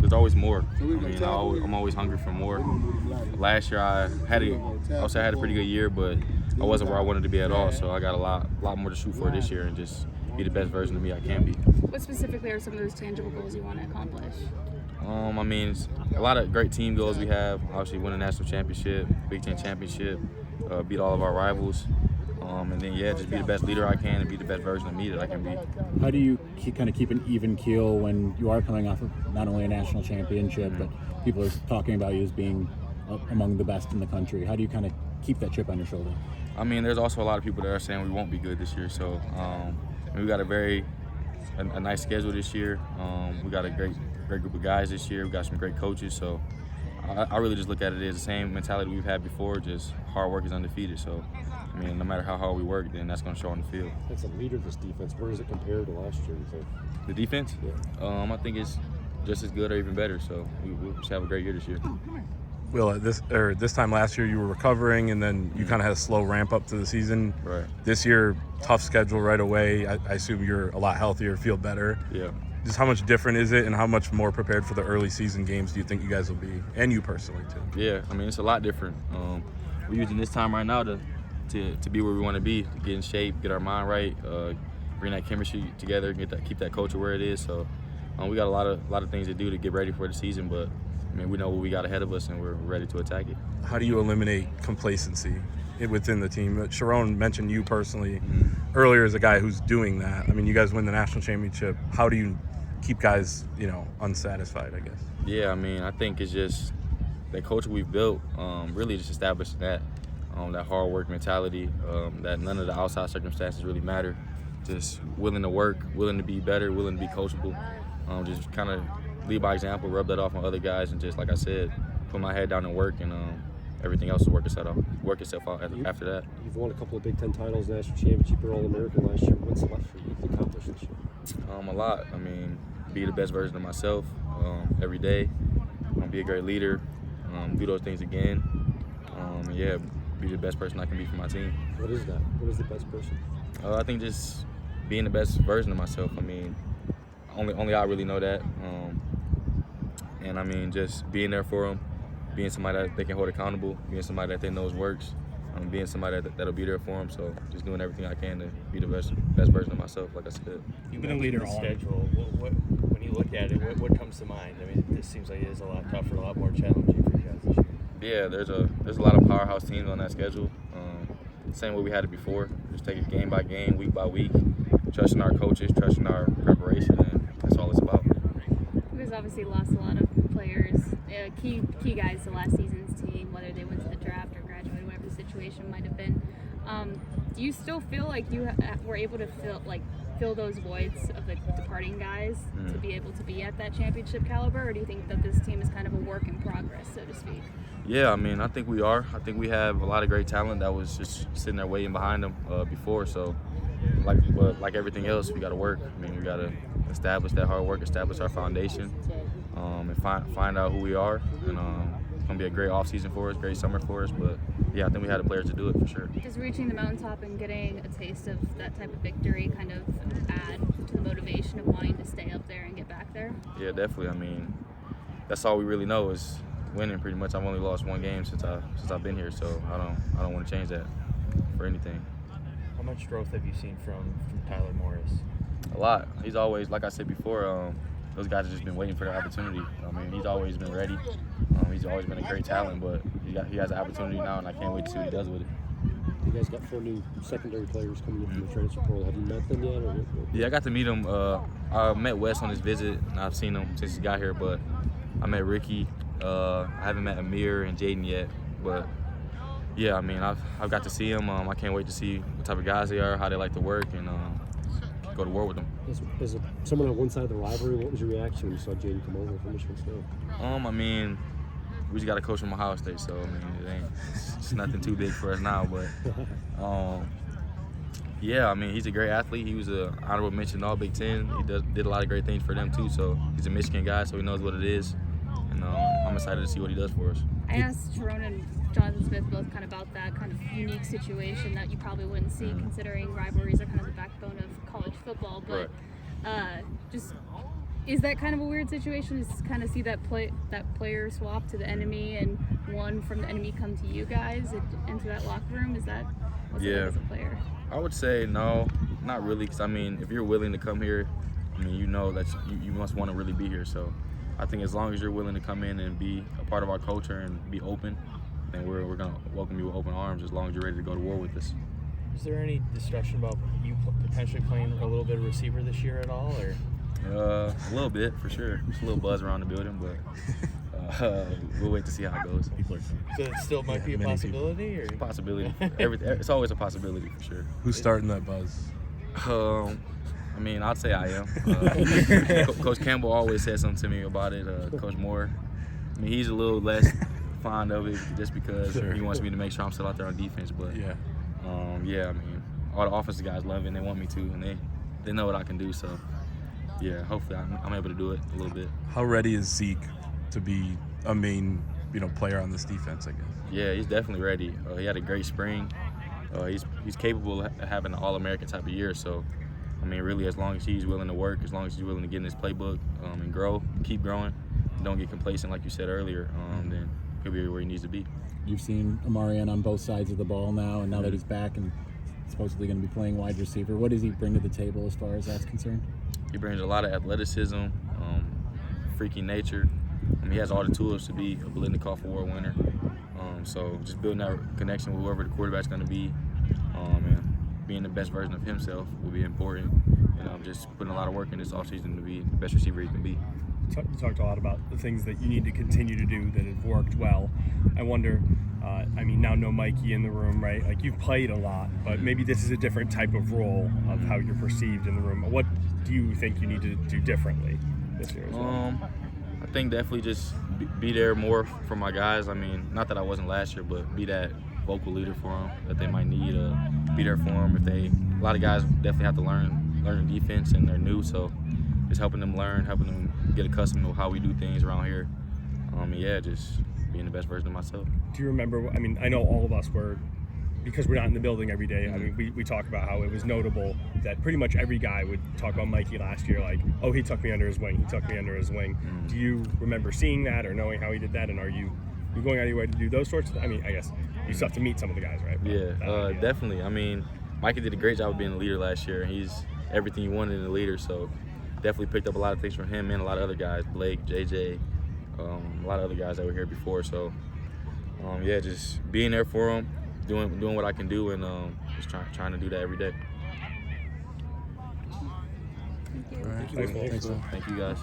There's always more. I mean, I'm always hungry for more. Last year I had a pretty good year, but I wasn't where I wanted to be at all. So I got a lot more to shoot for this year and just be the best version of me I can be. What specifically are some of those tangible goals you want to accomplish? I mean, a lot of great team goals we have. Obviously, win a national championship, Big Ten championship, beat all of our rivals. And then, just be the best leader I can and be the best version of me that I can be. How do you kind of keep an even keel when you are coming off of not only a national championship, but people are talking about you as being among the best in the country? How do you kind of keep that chip on your shoulder? I mean, there's also a lot of people that are saying we won't be good this year. So we got a nice schedule this year. We got a great group of guys this year. We got some great coaches. So I really just look at it as the same mentality we've had before, just hard work is undefeated. So, I mean, no matter how hard we work, then that's going to show on the field. That's a leader of this defense. Where does it compare to last year, you think? The defense? Yeah. I think it's just as good or even better. So we should have a great year this year. Will, this time last year you were recovering, and then you kind of had a slow ramp up to the season. Right. This year, tough schedule right away. I assume you're a lot healthier, feel better. Yeah. Just how much different is it, and how much more prepared for the early season games do you think you guys will be, and you personally too? Yeah, I mean, it's a lot different. We're using this time right now to be where we want to be, to get in shape, get our mind right, bring that chemistry together, keep that culture where it is. So we got a lot of things to do to get ready for the season, but I mean, we know what we got ahead of us, and we're ready to attack it. How do you eliminate complacency within the team? Sharon mentioned you personally earlier as a guy who's doing that. I mean, you guys win the national championship. How do you keep guys, unsatisfied, I guess? Yeah, I mean, I think it's just that culture we've built, really just establishing that hard work mentality, that none of the outside circumstances really matter. Just willing to work, willing to be better, willing to be coachable. Just kind of lead by example, rub that off on other guys, and just, like I said, put my head down and work, and everything else will work itself out after that. You've won a couple of Big Ten titles, national championship, you're All-American last year. What's left for you to accomplish this year? A lot. I mean, be the best version of myself every day. Be a great leader. Do those things again. Be the best person I can be for my team. What is that? What is the best person? I think just being the best version of myself. I mean, only I really know that. And I mean, just being there for them, being somebody that they can hold accountable, being somebody that they knows works, being somebody that'll be there for them. So just doing everything I can to be the best version of myself, like I said. You've been a leader all schedule. When you look at it, what comes to mind? I mean, this seems like it is a lot tougher, a lot more challenging for you guys this year. Yeah, there's a lot of powerhouse teams on that schedule. Same way we had it before. Just take it game by game, week by week, trusting our coaches, trusting our preparation, and that's all it's about. You guys obviously lost a lot of players, key guys to last season's team, whether they went to the draft or graduated, whatever the situation might have been. Do you still feel like you were able to fill those voids of the departing guys to be able to be at that championship caliber, or do you think that this team is kind of a work in progress, so to speak? Yeah, I mean, I think we are. I think we have a lot of great talent that was just sitting there waiting behind them before. So, like everything else, we got to work. I mean, we got to establish that hard work, establish our foundation, and find out who we are. And it's going to be a great offseason for us, great summer for us. But, yeah, I think we had the players to do it for sure. Does reaching the mountaintop and getting a taste of that type of victory kind of add to the motivation of wanting to stay up there and get back there? Yeah, definitely. I mean, that's all we really know is winning. Pretty much, I've only lost one game since I've been here, so I don't want to change that for anything. How much growth have you seen from Tyler Morris? A lot. He's always, like I said before, those guys have just been waiting for the opportunity. I mean, he's always been ready. He's always been a great talent, but he has an opportunity now, and I can't wait to see what he does with it. You guys got 4 new secondary players coming in from the transfer portal. Have you met them yet? Or? Yeah, I got to meet them. I met Wes on his visit, and I've seen him since he got here, but I met Ricky. I haven't met Amir and Jaden yet, but yeah, I mean, I've got to see them. I can't wait to see what type of guys they are, how they like to work, and go to war with them. As someone on one side of the rivalry, what was your reaction when you saw Jaden come over from Michigan State? I mean, we just got a coach from Ohio State, so I mean, it's nothing too big for us now, but yeah, I mean, he's a great athlete. He was an honorable mention all Big Ten. He did a lot of great things for them too, so he's a Michigan guy, so he knows what it is. And I'm excited to see what he does for us. I asked Sharon and Jonathan Smith both kind of about that kind of unique situation that you probably wouldn't see considering rivalries are kind of the backbone of college football. But just Is that kind of a weird situation? Is to kind of see that player swap to the enemy and one from the enemy come to you guys into that locker room? Is that what's it like as a player? I would say no, not really. Because I mean, if you're willing to come here, I mean, you know that you must want to really be here. So I think as long as you're willing to come in and be a part of our culture and be open, then we're gonna welcome you with open arms. As long as you're ready to go to war with us. Is there any discussion about you potentially playing a little bit of receiver this year at all, or? A little bit, for sure. There's a little buzz around the building, but we'll wait to see how it goes. So it still might be a possibility, or? Possibility. It's always a possibility, for sure. Who's starting that buzz? I mean, I'd say I am. Coach Campbell always said something to me about it. Coach Moore, I mean, he's a little less fond of it just because he wants me to make sure I'm still out there on defense. But Yeah. Yeah, I mean, all the offensive guys love it and they want me to, and they know what I can do. So, yeah, hopefully I'm able to do it a little bit. How ready is Zeke to be a main, player on this defense, I guess? Yeah, he's definitely ready. He had a great spring. He's capable of having an All-American type of year. So, I mean, really, as long as he's willing to work, as long as he's willing to get in his playbook and grow, keep growing, don't get complacent like you said earlier, then he'll be where he needs to be. You've seen Amarian on both sides of the ball now, and now that he's back and supposedly going to be playing wide receiver, what does he bring to the table as far as that's concerned? He brings a lot of athleticism, freaky nature. He has all the tools to be a Biletnikoff Award winner. So just building that connection with whoever the quarterback's going to be, and being the best version of himself will be important. And just putting a lot of work in this offseason to be the best receiver he can be. You talked a lot about the things that you need to continue to do that have worked well. I wonder, now no Mikey in the room, right? Like, you've played a lot, but maybe this is a different type of role of how you're perceived in the room. What do you think you need to do differently this year as well? I think definitely just be there more for my guys. I mean, not that I wasn't last year, but be that vocal leader for them that they might need. Be there for them a lot of guys definitely have to learn the defense and they're new, so just helping them learn, helping them get accustomed to how we do things around here. Just being the best version of myself. Do you remember, I know all of us were, because we're not in the building every day, we talk about how it was notable that pretty much every guy would talk about Mikey last year, like, oh, he took me under his wing, Do you remember seeing that or knowing how he did that, and are you going out of your way to do those sorts of things? I guess you still have to meet some of the guys, right? Yeah, definitely. Mikey did a great job of being a leader last year. He's everything you wanted in a leader, so definitely picked up a lot of things from him and a lot of other guys, Blake, JJ, a lot of other guys that were here before. So, just being there for him, doing what I can do, and just trying to do that every day. All right. Thanks, man. Thank you, guys.